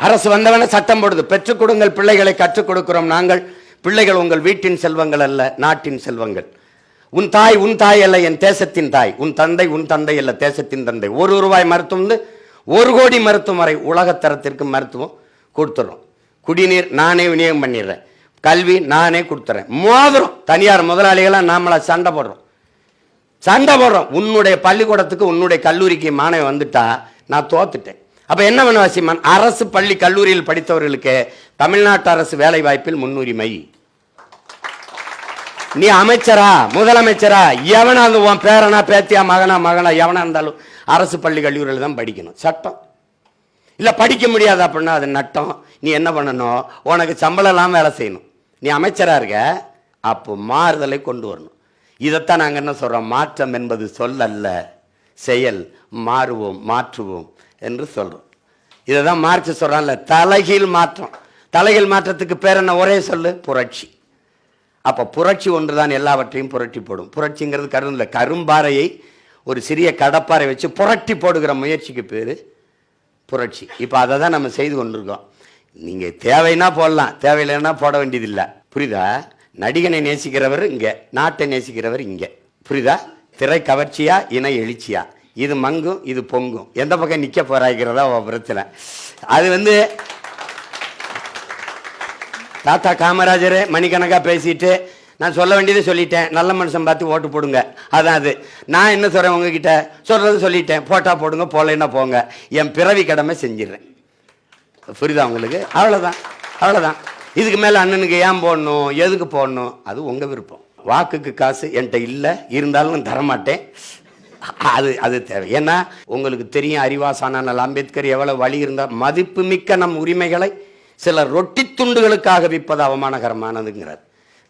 அரசு வந்தவன சட்டம் போடுது, பெற்றுக் கொடுங்கள் பிள்ளைகளை, கற்றுக் கொடுக்கிறோம் நாங்கள். பிள்ளைகள் உங்கள் வீட்டின் செல்வங்கள் அல்ல, நாட்டின் செல்வங்கள். உன் தாய் அல்ல, என் தேசத்தின் தாய். உன் தந்தை அல்ல, தேசத்தின் தந்தை. ₹1 மருத்துவம் 1 கோடி மருத்துவம் வரை உலகத்தரத்திற்கு மருத்துவம் கொடுத்துறோம். குடிநீர் நானே விநியோகம் பண்ணிடுறேன், கல்வி நானே கொடுத்துறேன். மோதிரம் தனியார் முதலாளிகளாம் நாமளா சண்டை போடுறோம். உன்னுடைய பள்ளிக்கூடத்துக்கு உன்னுடைய கல்லூரிக்கு மாணவன் வந்துட்டா நான் தோத்துட்டேன். அப்ப என்ன பண்ண வசிமான்? அரசு பள்ளி கல்லூரியில் படித்தவர்களுக்கு தமிழ்நாட்டு அரசு வேலை வாய்ப்பில் முன்னுரிமை. நீ அமைச்சரா முதலமைச்சரா எவனாவது உன் பேரனா பேத்தியா மகனா எவனா இருந்தாலும் அரசு பள்ளி கல்லூரியில் தான் படிக்கணும். சட்டம் இல்ல படிக்க முடியாது அப்படின்னா அது நட்டம். நீ என்ன பண்ணணும்? உனக்கு சம்பளம் இல்லாம வேலை செய்யணும். நீ அமைச்சரா இருக்க, அப்போ மாறுதலை கொண்டு வரணும். இதைத்தான் நாங்கள் என்ன சொல்றோம்? மாற்றம் என்பது சொல் அல்ல, செயல். மாறுவோம் மாற்றுவோம் என்று சொல்றோம். இதை தான் மார்க்ஸ் சொல்றான்ல, தலைகீழ் மாற்றம். தலைகீழ் மாற்றத்துக்கு பேர் என்ன? ஒரே சொல்லு, புரட்சி. அப்ப புரட்சி ஒன்றுதான் எல்லாவற்றையும் புரட்டி போடும். புரட்சிங்கிறது கரும்பு, கரும்பாறையை ஒரு சிறிய கடப்பாறை வச்சு புரட்டி போடுகிற முயற்சிக்கு பேரு புரட்சி. இப்ப அதை தான் நம்ம செய்து கொண்டிருக்கோம். நீங்க தேவைன்னா போடலாம், தேவையில்லைன்னா போட வேண்டியதில்லை. புரியுதா? நடிகனை நேசிக்கிறவர் இங்க, நாட்டை நேசிக்கிறவர் இங்க. புரியுதா? திரை கவர்ச்சியா இணை எழுச்சியா? இது மங்கும் இது பொங்கும், எந்த பக்கம் நிக்க போறாங்கிறதா பிரச்சனை. அது தாத்தா காமராஜர் மணிக்கணக்கா பேசிட்டு நான் சொல்ல வேண்டியதை சொல்லிட்டேன், நல்ல மனுஷன் பார்த்து ஓட்டு போடுங்க. அதான் அது. நான் என்ன சொல்றேன்? உங்ககிட்ட சொல்றது சொல்லிட்டேன், போட்டா போடுங்க, போலைன்னா போங்க. என் பிறவி கடமை செஞ்சிடறேன். புரியுதா உங்களுக்கு? அவ்வளவுதான். இதுக்கு மேல அண்ணனுக்கு ஏன் போடணும், எதுக்கு போடணும், அது உங்க விருப்பம். வாக்குக்கு காசு என்கிட்ட இல்லை, இருந்தாலும் தரமாட்டேன். அது தேவை. ஏன்னா உங்களுக்கு தெரியும், அறிவாசான அம்பேத்கர் எவ்வளவு வழி இருந்தால் மதிப்பு மிக்க நம் உரிமைகளை சில ரொட்டி துண்டுகளுக்காக விற்பது அவமானகரமானதுங்கிறார்.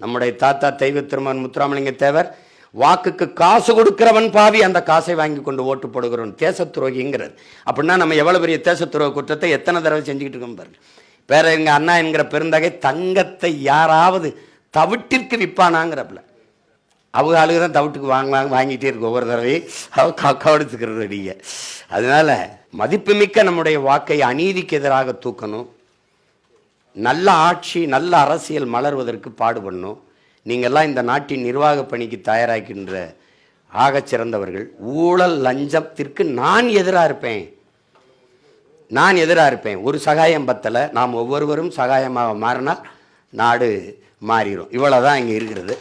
நம்முடைய தாத்தா தெய்வ திருமகன் முத்துராமலிங்க தேவர் வாக்குக்கு காசு கொடுக்கிறவன் பாவி, அந்த காசை வாங்கி கொண்டு ஓட்டு போடுகிறவன் தேசத்துரோகிங்கிறது. அப்படின்னா நம்ம எவ்வளவு பெரிய தேசத்துரோக குற்றத்தை எத்தனை தடவை செஞ்சுக்கிட்டு இருக்கோம் பாருங்க. வேற எங்க அண்ணா என்கிற பெருந்தகை தங்கத்தை யாராவது தவிட்டிற்கு விற்பானாங்கிறப்பல அவங்க ஆளுக தான் தவிட்டுக்கு வாங்கிட்டே இருக்கு ஒவ்வொரு தடவையும். கவனிச்சுக்கிறது நீங்க. அதனால மதிப்புமிக்க நம்முடைய வாக்கை அநீதிக்கு எதிராக தூக்கணும். நல்ல ஆட்சி நல்ல அரசியல் மலர்வதற்கு பாடுபடணும். நீங்கள்லாம் இந்த நாட்டின் நிர்வாக பணிக்கு தயாராகின்ற ஆகச் சிறந்தவர்கள். ஊழல் லஞ்சத்திற்கு நான் எதிராக இருப்பேன். ஒரு சகாயம் பத்தலை, நாம் ஒவ்வொருவரும் சகாயமாக மாறினால் நாடு மாறிடும். இவ்வளவுதான் இங்கே இருக்கிறது.